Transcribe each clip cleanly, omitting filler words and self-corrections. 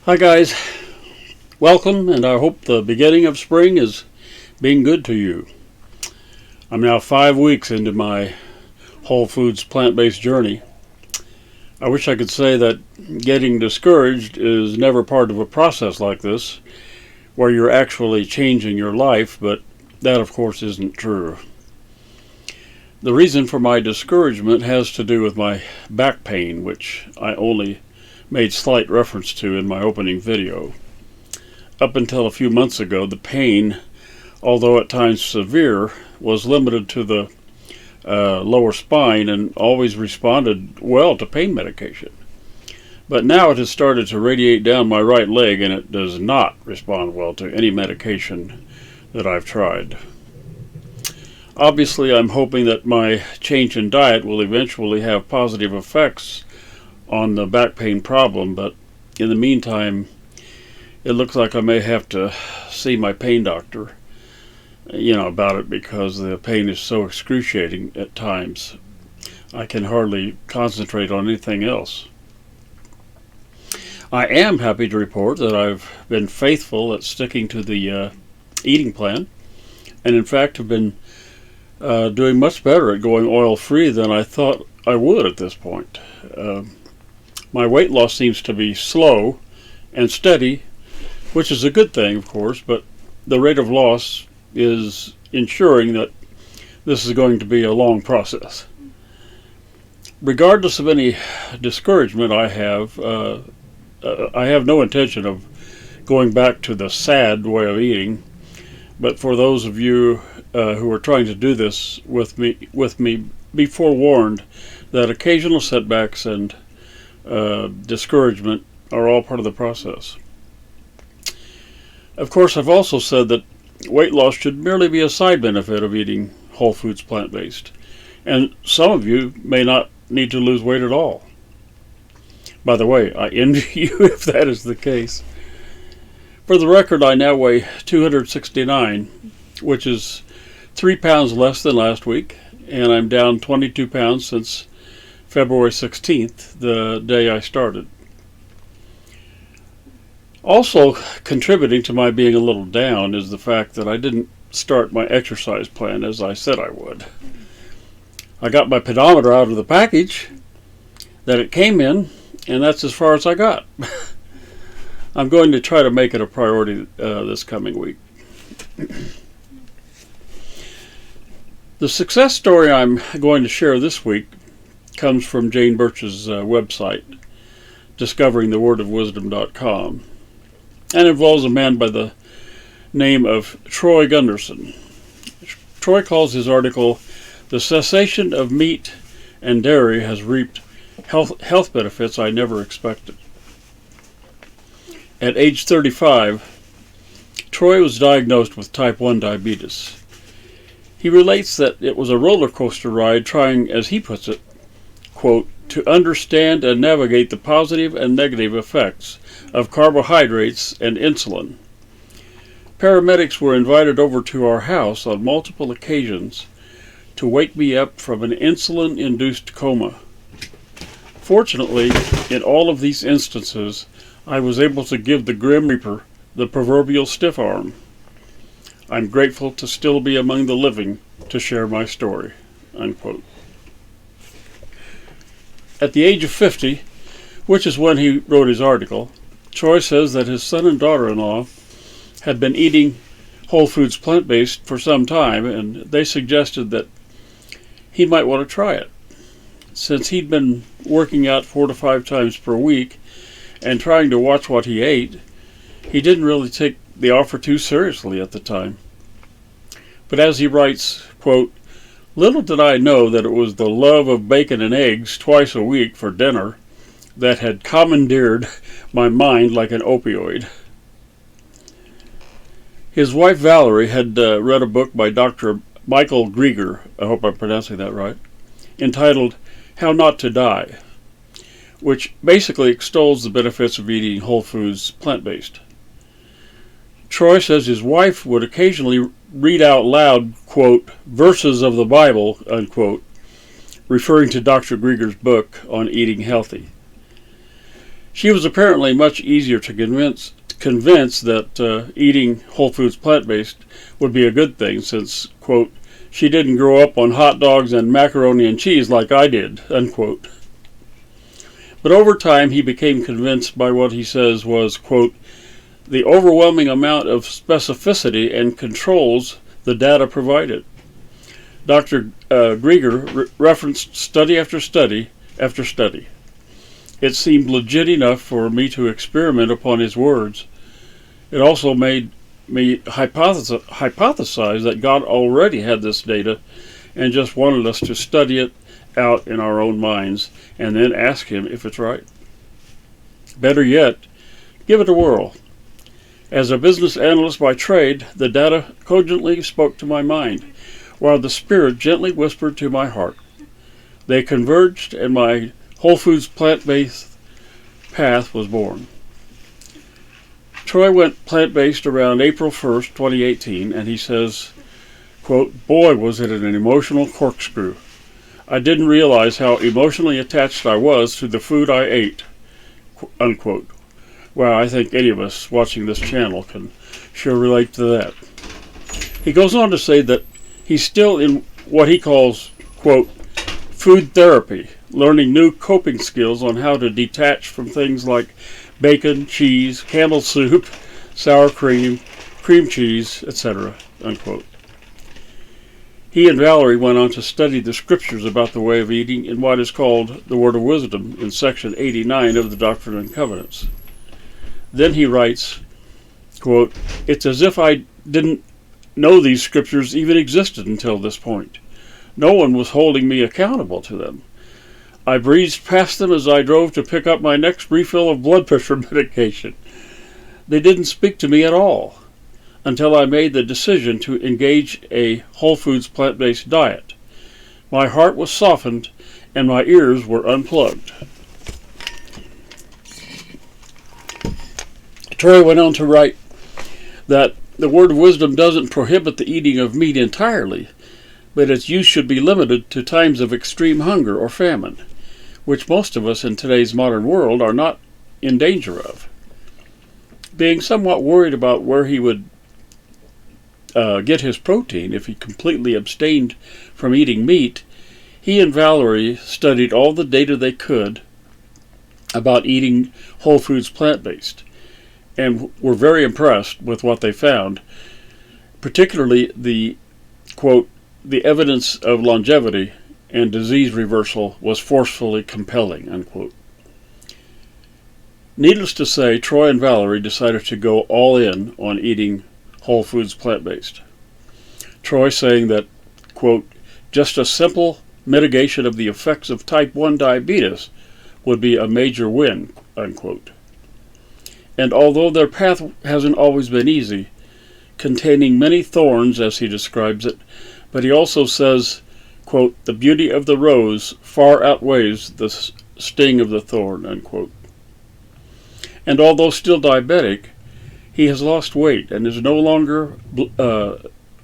Hi guys, welcome, and I hope the beginning of spring is being good to you. I'm now 5 weeks into my Whole Foods plant-based journey. I wish I could say that getting discouraged is never part of a process like this, where you're actually changing your life, but that of course isn't true. The reason for my discouragement has to do with my back pain, which I only made slight reference to in my opening video. Up until a few months ago, the pain, although at times severe, was limited to the lower spine and always responded well to pain medication. But now it has started to radiate down my right leg, and it does not respond well to any medication that I've tried. Obviously, I'm hoping that my change in diet will eventually have positive effects on the back pain problem, but in the meantime, it looks like I may have to see my pain doctor, about it, because the pain is so excruciating at times. I can hardly concentrate on anything else. I am happy to report that I've been faithful at sticking to the eating plan, and in fact have been doing much better at going oil-free than I thought I would at this point. My weight loss seems to be slow and steady, which is a good thing, of course, but the rate of loss is ensuring that this is going to be a long process. Regardless of any discouragement I have no intention of going back to the sad way of eating, but for those of you who are trying to do this with me, be forewarned that occasional setbacks and discouragement are all part of the process. Of course, I've also said that weight loss should merely be a side benefit of eating Whole Foods plant-based, and some of you may not need to lose weight at all. By the way, I envy you if that is the case. For the record, I now weigh 269, which is 3 pounds less than last week, and I'm down 22 pounds since February 16th, the day I started. Also contributing to my being a little down is the fact that I didn't start my exercise plan as I said I would. I got my pedometer out of the package that it came in, and that's as far as I got. I'm going to try to make it a priority this coming week. The success story I'm going to share this week comes from Jane Birch's website, discoveringthewordofwisdom.com, and involves a man by the name of Troy Gunderson. Troy calls his article, "The Cessation of Meat and Dairy Has Reaped Health Benefits I Never Expected." At age 35, Troy was diagnosed with type 1 diabetes. He relates that it was a roller coaster ride trying, as he puts it, quote, "to understand and navigate the positive and negative effects of carbohydrates and insulin. Paramedics were invited over to our house on multiple occasions to wake me up from an insulin-induced coma. Fortunately, in all of these instances, I was able to give the Grim Reaper the proverbial stiff arm. I'm grateful to still be among the living to share my story," unquote. At the age of 50, which is when he wrote his article, Troy says that his son and daughter-in-law had been eating Whole Foods plant-based for some time, and they suggested that he might want to try it. Since he'd been working out 4 to 5 times per week and trying to watch what he ate, he didn't really take the offer too seriously at the time. But as he writes, quote, "Little did I know that it was the love of bacon and eggs twice a week for dinner that had commandeered my mind like an opioid." His wife Valerie had read a book by Dr. Michael Greger, I hope I'm pronouncing that right, entitled "How Not to Die," which basically extols the benefits of eating Whole Foods plant-based. Troy says his wife would occasionally read out loud, quote, "verses of the Bible," unquote, referring to Dr. Greger's book on eating healthy. She was apparently much easier to convince that eating whole foods plant-based would be a good thing since, quote, she didn't grow up on hot dogs and macaroni and cheese like I did, unquote. But over time he became convinced by what he says was, quote, the overwhelming amount of specificity and controls the data provided. Dr. Greger referenced study after study after study. It seemed legit enough for me to experiment upon his words. It also made me hypothesize that God already had this data and just wanted us to study it out in our own minds and then ask him if it's right. Better yet, give it a whirl. As a business analyst by trade, the data cogently spoke to my mind, while the Spirit gently whispered to my heart. They converged, and my Whole Foods plant-based path was born. Troy went plant-based around April 1st, 2018, and he says, quote, boy, was it an emotional corkscrew. I didn't realize how emotionally attached I was to the food I ate, unquote. Well, I think any of us watching this channel can sure relate to that. He goes on to say that he's still in what he calls, quote, food therapy, learning new coping skills on how to detach from things like bacon, cheese, Campbell soup, sour cream, cream cheese, etc., unquote. He and Valerie went on to study the scriptures about the way of eating in what is called the Word of Wisdom in section 89 of the Doctrine and Covenants. Then he writes, quote, it's as if I didn't know these scriptures even existed until this point. No one was holding me accountable to them. I breezed past them as I drove to pick up my next refill of blood pressure medication. They didn't speak to me at all until I made the decision to engage a whole foods plant-based diet. My heart was softened and my ears were unplugged. Troy went on to write that the Word of Wisdom doesn't prohibit the eating of meat entirely, but its use should be limited to times of extreme hunger or famine, which most of us in today's modern world are not in danger of. Being somewhat worried about where he would get his protein if he completely abstained from eating meat, he and Valerie studied all the data they could about eating whole foods plant-based, and were very impressed with what they found, particularly the, quote, the evidence of longevity and disease reversal was forcefully compelling, unquote. Needless to say, Troy and Valerie decided to go all in on eating whole foods plant-based. Troy saying that, quote, just a simple mitigation of the effects of type 1 diabetes would be a major win, unquote. And although their path hasn't always been easy, containing many thorns as he describes it, but he also says, quote, the beauty of the rose far outweighs the sting of the thorn, unquote. And although still diabetic, he has lost weight and is no longer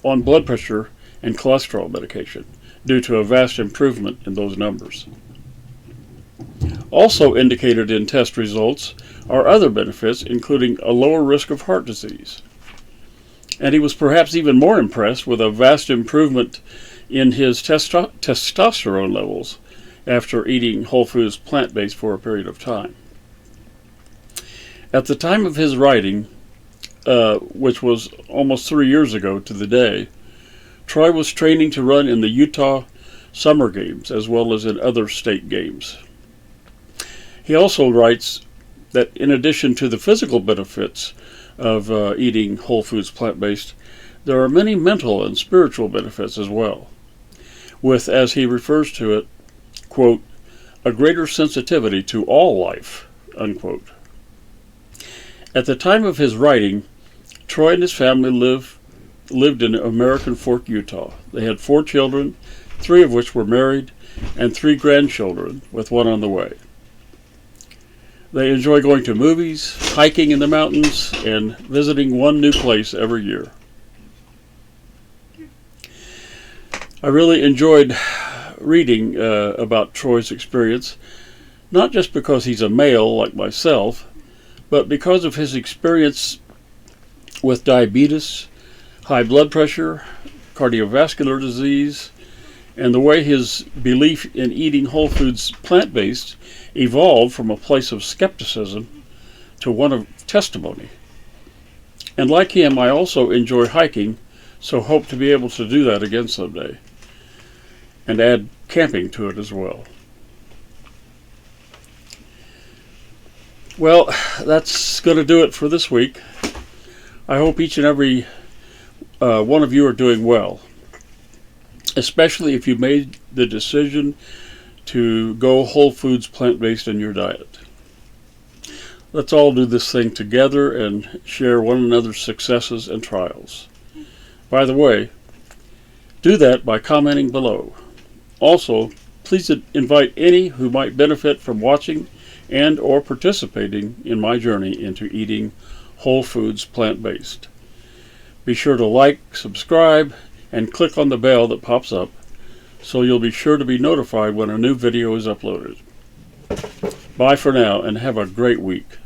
on blood pressure and cholesterol medication due to a vast improvement in those numbers. Also indicated in test results are other benefits, including a lower risk of heart disease. And he was perhaps even more impressed with a vast improvement in his testosterone levels after eating whole foods plant-based for a period of time. At the time of his writing, which was almost 3 years ago to the day, Troy was training to run in the Utah Summer Games as well as in other state games. He also writes that in addition to the physical benefits of eating whole foods plant-based, there are many mental and spiritual benefits as well, with, as he refers to it, quote, a greater sensitivity to all life, unquote. At the time of his writing, Troy and his family lived in American Fork, Utah. They had 4 children, 3 of which were married, and 3 grandchildren, with 1 on the way. They enjoy going to movies, hiking in the mountains, and visiting 1 new place every year. I really enjoyed reading about Troy's experience, not just because he's a male like myself, but because of his experience with diabetes, high blood pressure, cardiovascular disease, and the way his belief in eating whole foods plant-based evolved from a place of skepticism to one of testimony. And like him, I also enjoy hiking, so hope to be able to do that again someday, and add camping to it as well. Well, that's going to do it for this week. I hope each and every one of you are doing well, especially if you made the decision to go whole foods plant-based in your diet. Let's all do this thing together and share one another's successes and trials. By the way, do that by commenting below. Also, please invite any who might benefit from watching and or participating in my journey into eating whole foods plant-based. Be sure to like, subscribe, and click on the bell that pops up so you'll be sure to be notified when a new video is uploaded. Bye for now and have a great week.